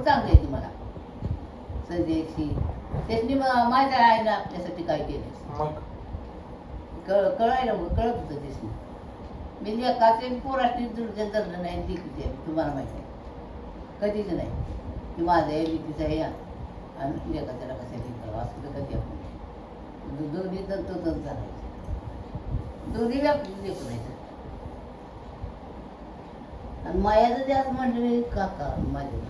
चांगलं आहे तुम्हाला संजयशी त्याची माहिती आहे ना आपल्यासाठी काय केलं मग कळायला कळत होतं त्याची मी लेखाचे पोराशी दुर्जन धरलं नाही लिखीचे तुम्हाला माहिती आहे कधीच नाही की माझं आहे लिखीचं आहे आणि लेखा त्याला कसं लिखावं असं कधी आपण दोन्ही तर तो तर चालायचं दोन्ही व्यापली लेखरायचं आणि मायाचं जे असं म्हटलं मी काका माझे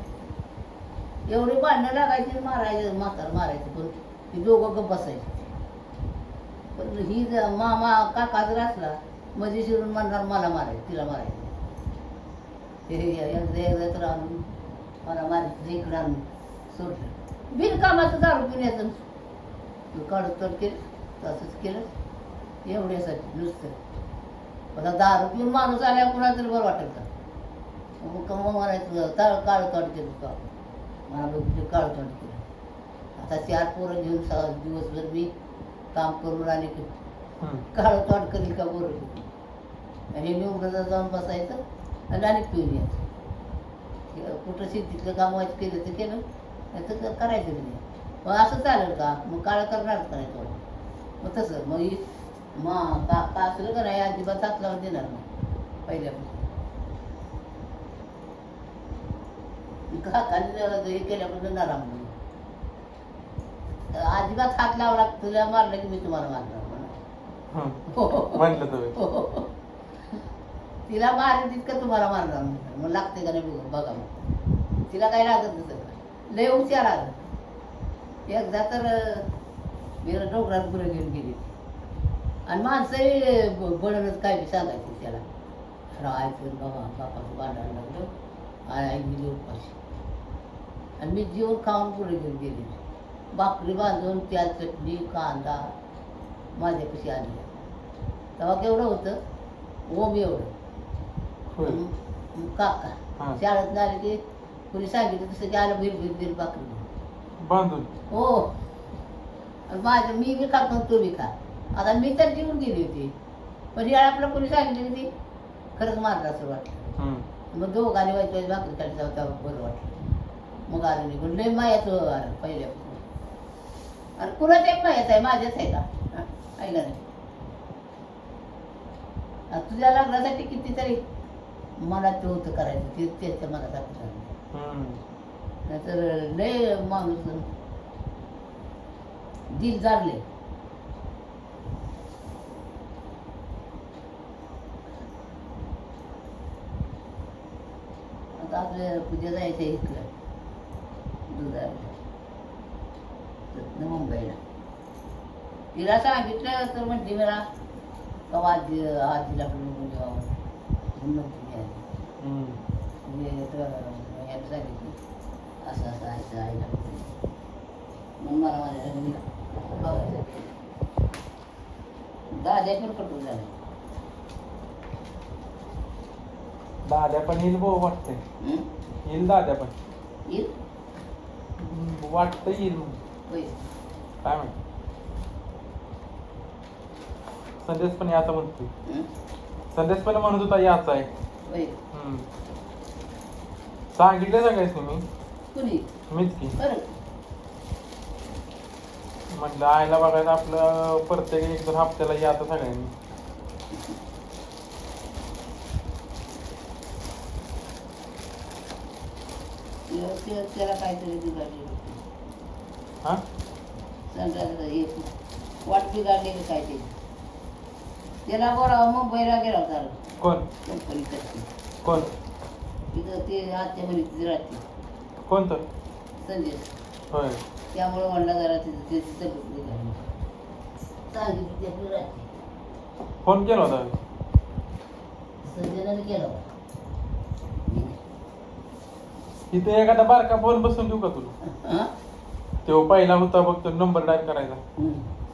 एवढी भांडणं लागायची मारायचं म्हातार मारायचं पण ती दोघं गप्प बसायची पण ही मामा काका जर असला मध्ये शिरून म्हणणार मला मारायचं तिला मारायचं एकदा तर आणून मला मारायचं इकडं आणून सोडलं बिनकामाचं दारू पिण्याचं तू काढत तर केलं तसंच केलं एवढ्यासाठी नुसतं आता दारू पिऊन माणूस आल्या कुणा तरी बरं वाटेल का मग कमवा मारायचं काळं तोंड केलं का मला बघितलं काळं तोंड केलं आता 4 पोरं घेऊन दिवसभर मी काम करून आले की काळं तोंड करील का पोरं आणि निवडं जाऊन बसायचं आणि पिऊन यायचं कुठं शेतीतलं काम व्हायचं केलं तर केलं नाही तर करायचं नाही मग असं चालेल का मग काळं करणारच करायचं थोडं मग तसं मग का असलं का नाही अजिबात हात लावून देणार नाही पहिल्यापासून काकाने हे केल्यापासून नराम म्हणून अजिबात हात लावला तुला मारलं की मी तुम्हाला मारणार म्हटलं तिला मारेल तितकं तुम्हाला मारणार मग लागते का नाही बघा मग तिला काही लागत नसतं लय हुशार आलं एकदा तर मी डोंगरात गुरं घेऊन गेली आणि माणसंही बळणच काय बी सांगायचं त्याला राहायचं बाबा बापाचं भांडण लागलं आई गेली उपाशी आणि मी जेवण खाऊन पुढे घेऊन गेली भाकरी बांधून त्या चटणी कांदा माझ्यापाशी आली तेव्हा केवढं होतं ओम एवढं काका शाळेत आले की कुणी सांगितलं तसं की आलं भीर भाकरी बांधून हो माझं मी बी खात नव्हतो तू बी खा आता मी तर जेवून गेली होती पण या आपलं कोणी सांगितलं की ती खरंच मारलं असं वाटलं मग दोघांनी व्हायचं भाकरी खाली जाऊ तेव्हा बरं वाटलं मग आलं नाही पण लय मायाचं आलं पहिल्यापासून आणि कुणाच एक मायाच आहे माझ्याच आहे का ऐका नाही तुझ्या लग्नासाठी कितीतरी मनात ते होतं करायचं ते त्याच्या मनात आपलं नाहीतर लय माणूस दिल जारले आता आपल्या पूजा जायचं इकडं दुधाला मुंबईला तिला सांगितलं तर म्हणते मला कवा आजीला पण निघून जेव्हा म्हणून मी याला सांगितलं असं असं आयचं आईला मग मला माझ्या मी बघायचं दाद्या पण कटून झालं दाद्या पण येईल भाऊ वाटतंय येईल दाद्या पण येईल वाटतं येईल होय काय माहिती संदेश पण याचा म्हणतोय संदेश पण म्हणत होता याचा आहे होय सांगितलं सगळ्याच तुम्ही कुणी मीच की बरं म्हटलं आईला बघायला आपलं प्रत्येक 1-2 हप्त्याला याचं सगळ्यांनी त्याला काहीतरी बिघडली हा वाट बिघडली का काय ते त्याला बरं मुंबईला गेला होता कोण कंपनीसाठी कोण तिथं ते आजच्या महिन्यात राहते कोणतं संजय होय त्यामुळे म्हणला जरा तिथं ते सगळं बिघडलं सांगितलं ते आपलं राहते फोन केला होता संजयला केला होता इथे एखादा बारका फोन बसून देऊ का तुला हां तो पहिला होता बघ तो नंबर डायल करायचा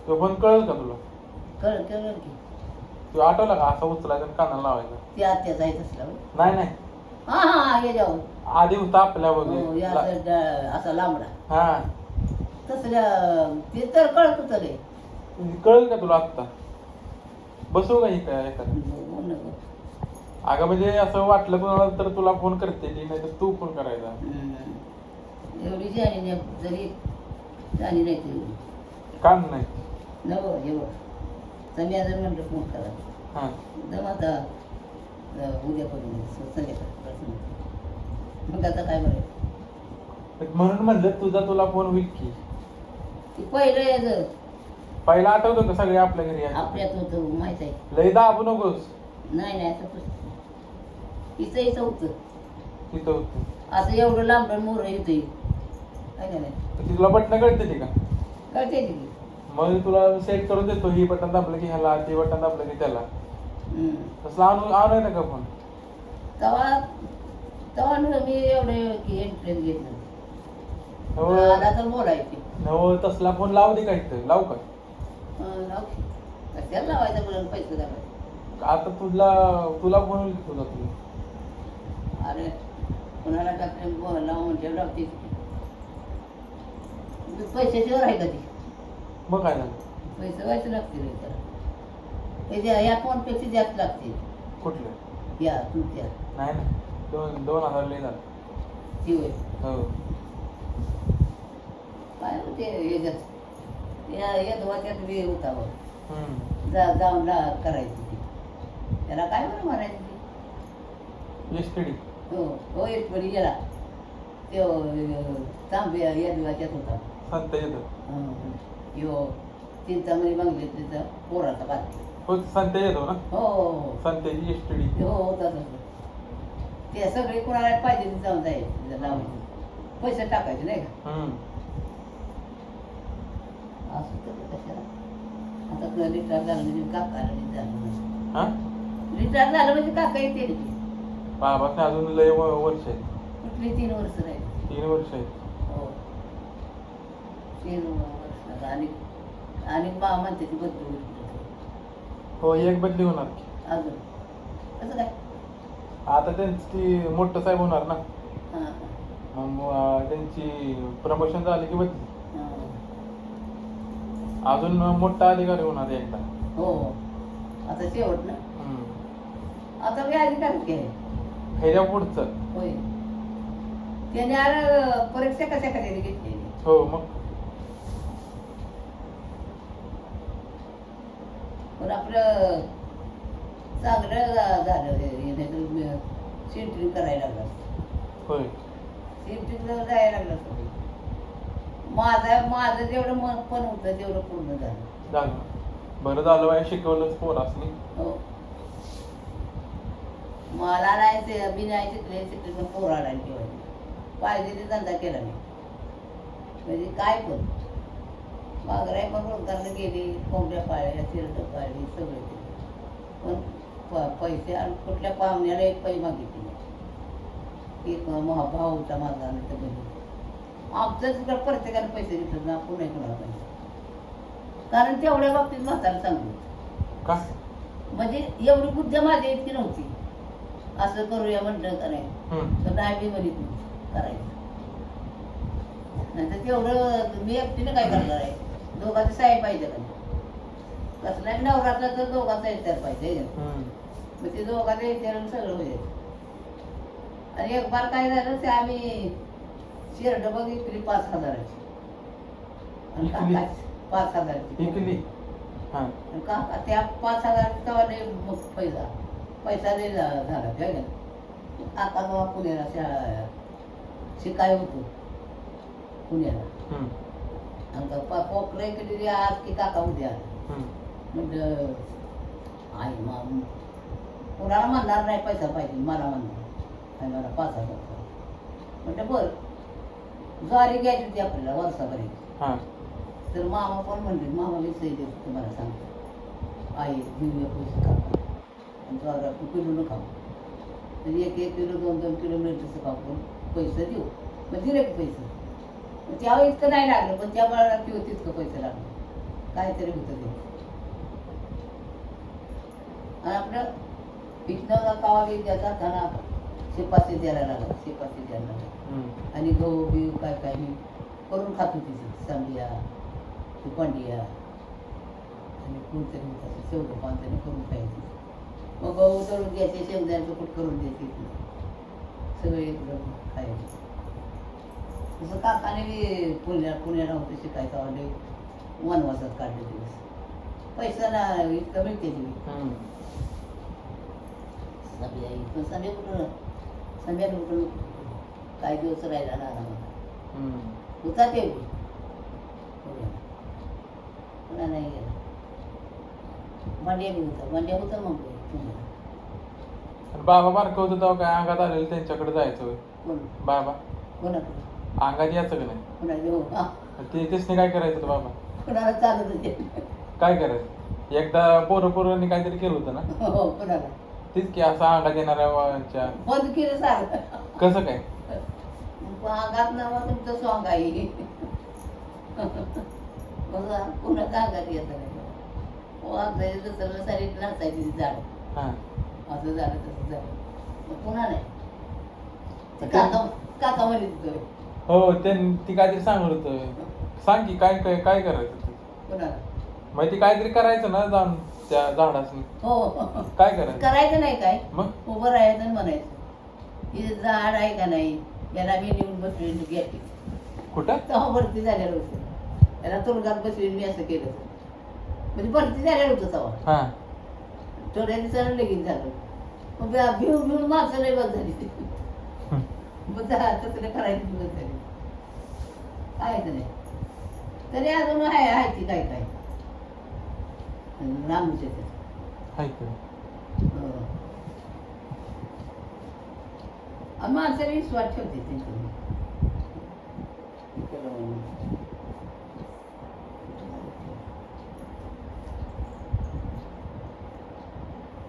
तो फोन कळेल का तुला कळलं की तो आठवला का असा उचलायचा आणि कानाला लावायचा ते आत्या जायचं असलं नाही नाही हां हां हे जाऊन आधी होता आपल्या हो असा लांबडा हा तसलं ते तर कळत होतं रे कळेल का तुला आत्ता बसू का काय अगं म्हणजे असं वाटलं कोणाला तर तुला फोन करते नाही तर तू फोन करायचा एवढी जाणी नाही जरी जाणी नाही तरी काम नाही. नवं एवढं तर मी जर म्हणलं फोन करा हां जम आता उद्या करून संध्याकाळी मग आता काय बरं म्हणून म्हणलं तुला फोन होईल की. ती पहिलं याचं पहिला आठवतं का सगळे आपल्या घरी यायचे? आपल्यात होतं माहीत आहे लय दाबू नकोस. नाही नाही आता इथं होतं तिथं होतं असं एवढं लांबडं मोरं येतं काय का नाही ती तुला बटणं कळते ती का? कळते की मग तुला सेट करून देतो, ही बटन दाबलं की ह्याला, ती बटन दाबलं की त्याला. तसलं आणू ना का फोन? तेव्हा तेव्हा मी एवढे की इंटरेस्ट घेतलं नवं आला तर बोलायचे तसला फोन लावू दे काय तर लावू का? कशाला लावायचं मुलांना पैसे दाखवायचे आता तुला फोन होईल तुला अरे कोणाला टाकले लावून म्हणजे लावते पैशाच्यावर आहे का ती मग काय झालं? पैसे व्हायचं लागतील त्याला त्याच्या या फोनपेक्षा जास्त लागतील कुठलं? या तुमच्या नाही ना 2,000 लय झालं. ती होय हो काय होते याच्यात या धुवाच्यात बी होता बघ हम्म. जाऊन करायची ती त्याला काय बरं म्हणायचं ती STD. हो एक पडी गेला तो तांबे या दिवाच्यात होता संत येतो. यो चिंतामणी बांगले तिचा पोराचा बातमी हो संत येतो ना. हो संत्याची STD. हो होता तसं ते सगळे कोणाला पाहिजे ते जाऊन जायचं लावायचं पैसे टाकायचे नाही का असं तर कशाला आता रिटायर झालं म्हणजे काका हा रिटायर झालं म्हणजे काका येते बाबाने अजून लय वर्ष आहेत. कुठली 3 वर्ष राहील 3 वर्ष आहेत. हो 3 वर्ष आणि मा म्हणते ती बदलू हो एक बदली होणार की. अजून कसं काय आता त्यांची मोठं साहेब होणार ना. हां मग त्यांची प्रमोशन झाली की बदली. अजून मोठा अधिकारी होणार एकदा. हो आता शेवट ना आता मी अधिकारच घ्याय ह्याच्या पुढचं. होय त्याने अरे परीक्षा कशा कशाने घेतली हो मग पण आपलं चांगलं झालं सेंट्रिंग करायला लागलं होय सेंट्रिंगला जायला लागलं सगळं माझं जेवढं मन पण होतं तेवढं पूर्ण झालं झालं. बरं झालं बाई शिकवलंच पोर असली. हो मला नाही ते मी नाही शिकले पण पोराला नाही ठेवायचे पाहिजे ते धंदा केला नाही म्हणजे काय पण मागराय पण रोजगारला गेली कोंबड्या पाळल्या शिरडं पाळली सगळं केलं पण पैसे आणि कुठल्या पाहुण्याला एक पैसे मागितले नाही. एक भाऊ होता माझा आणि तर बहिणी आमचं तिकडं प्रत्येकाने पैसे घेतलं ना आपण नाही कोणाला पाहिजे कारण तेवढ्या बाबतीत म्हातारा चांगलं का? म्हणजे एवढी बुद्धी माझ्या इतकी नव्हती असं करूया म्हटलं का नाही तर नाही मी म्हणत करायचं नाही तर तेवढं मी एकटीने काय करणार आहे दोघांचे साहेब पाहिजे का कसला नवरात्र तर दोघांचा विचार पाहिजे मग ते दोघांचा विचार सगळं होईल आणि एक बार काय झालं ते आम्ही शिरड बघितली 5,000ची आणि काका 5,000ची इकली. आणि काका त्या 5,000चा वाले मग पैसा नाही झाला काय का काका बाबा पुण्याला शिकाय होतो पुण्याला आणि पोकळे केलेली आज की काका उद्या म्हणजे आई कोणाला म्हणणार नाही पैसा पाहिजे मला म्हणणार आणि मला 5,000 म्हणजे बरं ज्वारी घ्यायची होती आपल्याला वर्षापर्यंत तर मामा पण म्हणले मामा मी सही देतो तुम्हाला सांगतो आई घेऊया पैसे काका आणि ज्वारी आपण किलो न खाऊ म्हणजे 1 किलो 2 किलो मिळतं खाऊ पैसे देऊ मग दिले की पैसे मग त्यावेळी इतकं नाही लागलं पण त्या बाळाला किंवा तितकं पैसे लागले काहीतरी होतं ते आणि आपलं इथनं कावा द्यायचा जाताना शिपाशी द्यायला लागला शिपाशी द्यायला लागला आणि गहू बिऊ काय काय मी करून खात होती सांबिया पांडिया आणि कोणतरी होतं शेवटं पांतरी करून खायची मग गहू तळून द्यायचे शेंगदाण्याचं कुठ करून द्यायचे सगळे एकदम खायचे तसं काकाने बी पुण्याला होते शिकायचं आले वनवासात काढले दिवस पैसा ना इतकं मिळते ती सध्या इथं संध्या कुठं काही दिवस राहिला ना होता ते पुन्हा नाही गेला मांड्या होता मग पुण्याला बाबा बारकं होतं तेव्हा काय अंगात आलेलं त्यांच्याकडे जायचं होय. कोण बाबा कोणाकडे अंगात यायचं का नाही कोणाला ते त्यासने काय करायचं होतं बाबा कोणाला चालत होते काय करायचं एकदा पोरांनी काहीतरी केलं होतं ना हो कोणाला तीच की असं अंगात येणाऱ्या बंद केलं सारं कसं काय अंगात नावा तुमचं सॉंग आहे कोणाचं अंगात येत नाही हो अंगात दुसऱ्याला सारी नाचायची झाड हा असं झालं तसं झालं मग पुन्हा नाही ते काका म्हणत हो ती काहीतरी सांगत होतं सांग की काय काय काय करायचं ते कोणाला मग ती काहीतरी करायचं ना जाऊन त्या झाडासनी हो काय करायचं करायचं नाही काय मग उभं राहायचं आणि म्हणायचं हे झाड आहे का नाही याला मी नेऊन बसली घ्यायची कुठं तेव्हा भरती झालेलं होतं त्याला तुरुंगात बसली मी असं केलं म्हणजे भरती झालेलं होतं तेव्हा हा थोड्या दिवसानं लगीन झालं मग भिवून माणसं लई बस झाली मग तसं करायची बस झाली काय नाही तरी अजून आहे ती काय काय रामूच्या हाय का माणसाला विश्वास ठेवते त्यांच्यावर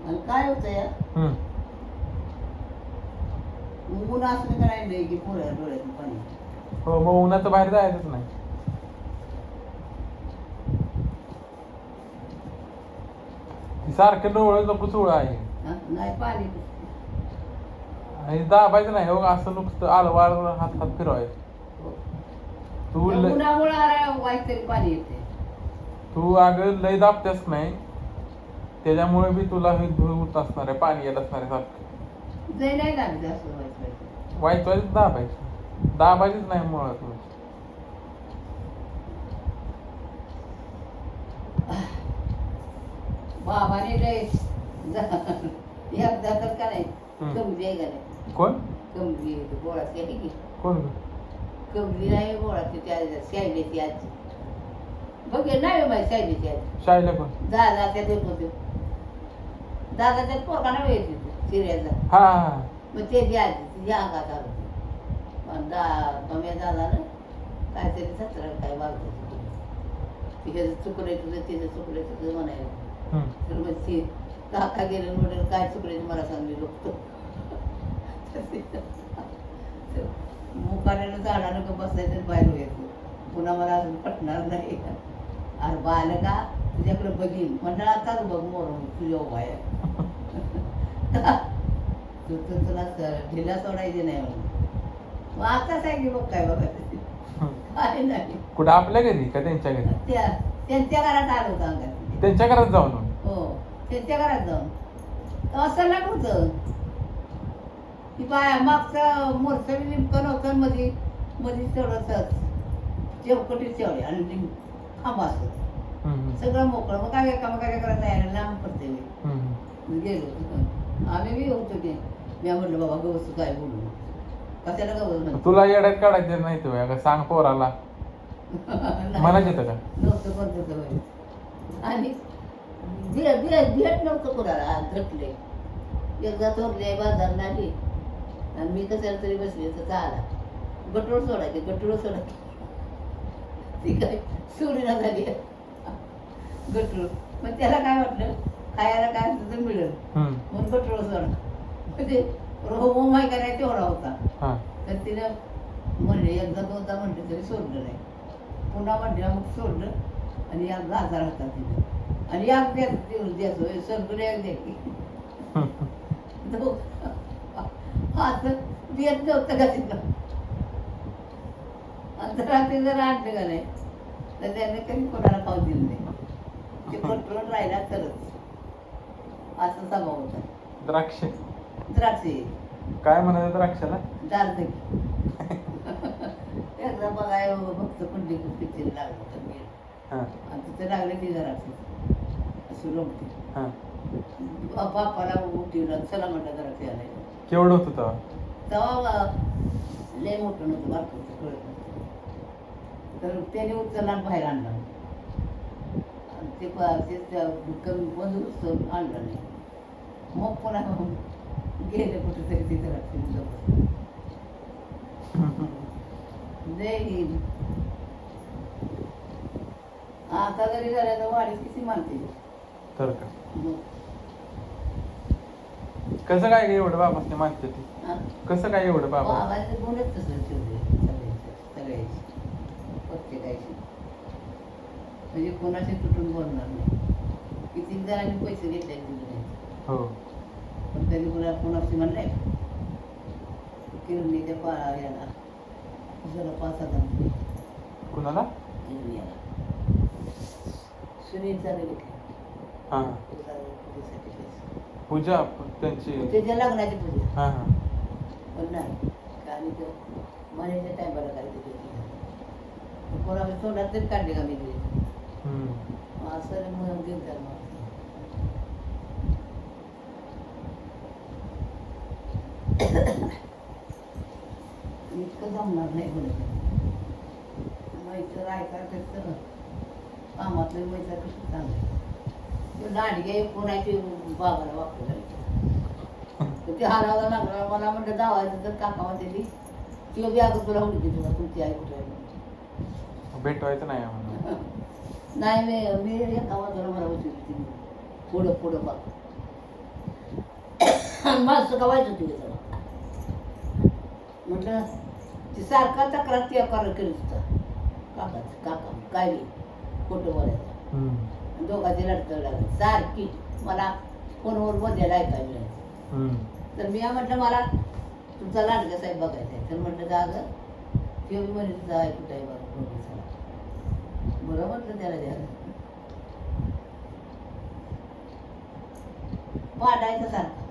आणि काय होतं या ऊन असलं करायला नाही की पुऱ्या डोळ्यातून पाणी हो मग उन्हाचं बाहेर जायचंच नाही सारखं डोळं जपूच उळा आहे नाही पाणी आणि दाबायचं नाही हो असं नुसतं आलवाळ हात फिरवायचं तू उन्हामुळं वाईट तरी पाणी येते तू अगं लय दाबतेस नाही त्याच्यामुळे बी तुला हे होत असणार आहे पाणी येत असणार आहे सारखं जे नाही लागत असं वाईट वाईट दाबायचीच नाही मुळात बाबाने लय एकदा तर का नाही कमली आहे का नाही कोण कमली बोळाची आहे की कोण कमली नाही बोळाची त्या शायलेची आजी बघ नाही माहिती शायलेची आजी शाळेला कोण दादा त्या देत होते दादाच्या पोरकाना वेळ देतो सिरियाचा हा मग त्याची आजी तिच्या अंगात आलं कम्या दादानं काहीतरी सतरा काय वागत तिचं चुकलंय तिचं चुकलंय तुझं म्हणायला तर मग ती काका गेलं म्हणून काय चुकल्याचं मला सांगली लोक मुखाने झाडानं का बसायचं बाहेर व्हायचं पुन्हा मला अजून पटणार नाही अरे बालका तुझ्याकडे बघीन म्हणलं आताच बघ मोर तुझ्या उभा आहे तुला ढिला सोडायची नाही म्हणून मग आताच आहे की बघ काय बघायचं काय नाही कुठं आपल्या घरी का त्यांच्या घरी त्यांच्या घरात आलो होतं अंगात त्यांच्या घरात जाऊन हो त्यांच्या घरात जाऊन असं लागलं होतं की बाया मागचं मोरचं बी लिंबकं नव्हतं मध्ये तेवढंच चौकटी तेवढी आणि खांबा असतो सगळं मोकळं मग काय काय करायला यायला लांब पडते मी गेलो आम्ही बी होतो की मी म्हटलं बाबा गवस काय बोलू कशाला गवस म्हणतो तुला येड्यात काढायचं नाही तुम्ही सांग पोराला म्हणायचं येतं का नव्हतं कोणतं आणि भेट नव्हतं कोणाला धटले एकदा थोरले बाजार नाही आणि मी कशाला तरी बसले तर आला गटोळ सोडायचे ती काय सोडीना झाली गटोळ मग त्याला काय वाटलं खायला काय असतं तर मिळेल म्हणून गटोळ सोडा म्हणजे रोम माय करायचा तेवढा होता तर तिला म्हणले एकदा दोनदा म्हणले तरी सोडलं नाही पुन्हा म्हणले मग सोडलं आणि या गाजार होता तिथे आणि या द्यायचो सगळे एक द्यायची असं देत नव्हतं का तिथं अंतरात्री जर आणलं का नाही तर त्याने कधी कोणाला खाऊ दिलं नाही ते कंट्रोल राहिला तरच असं स्वभाव होता द्राक्षे काय म्हणायचं द्राक्षाला दालदगी आता बघाय भक्त कुंडली पिक्चर लागलं होतं मी हा आणि तिथं लागले ती घरात असं लोमती हा बापाला उठवलं चला म्हटलं जरा खेळायला केवढं होतं तेव्हा? तेव्हा लय मोठं नव्हतं बारकं होतं कळत नव्हतं तर त्याने उचलला आणि बाहेर आणला आणि ते कमी बंद उचलून आणलं नाही मग पुन्हा गेले कुठेतरी तिथे रात्री आता जरी झाल्या तर वाढीत किती मानते तर का कसं काय एवढं बाबासने मानते ती कसं काय एवढं बाबा बाबाचे गुणच तसं ठेवले सगळ्याचे प्रत्येकाचे म्हणजे कोणाचे तुटून बोलणार नाही किती जणांनी पैसे घेतले दिले नाही हो पण तरी कोणाशी म्हणलंय किरणीच्या याला जरा 5,000 रुपये कुणाला सुनील झाले हा पूजा त्यांची त्याच्या लग्नाची पूजा हा हा पण नाही आणि मनाच्या टायमाला काय कोणाला तोंडात तरी काढले का मी असं म्हणून घेऊन इतकं जमणार नाही बोलत मैत्र ऐकायचं कामातलं मैत्र कसं चांगलं लांडगे कोणाची बाबाला वापरू ते हारावं लागला मला म्हटलं जावायचं तर काका दिली ती बी अगं तुला उडकी तुला तुमची आई कुठे भेटवायचं नाही आम्हाला नाही मी एका वाजता मला बसली पुढं पुढं बघ माणसं कवायचं तुझ्या तेव्हा म्हटलं ती सारखा तक्रार ती करीत होता काका काय बी खोटं बोलायचं दोघांची लढतळ लागली सारखी मला फोनवर बोलायला ऐकायला मिळायचं तर मी म्हटलं मला तुमचा लाडका साहेब बघायचा आहे तर म्हटलं जागं ते म्हणे तुझा ऐकूट आहे बरं म्हटलं त्याला द्यायला वाटायचं सारखं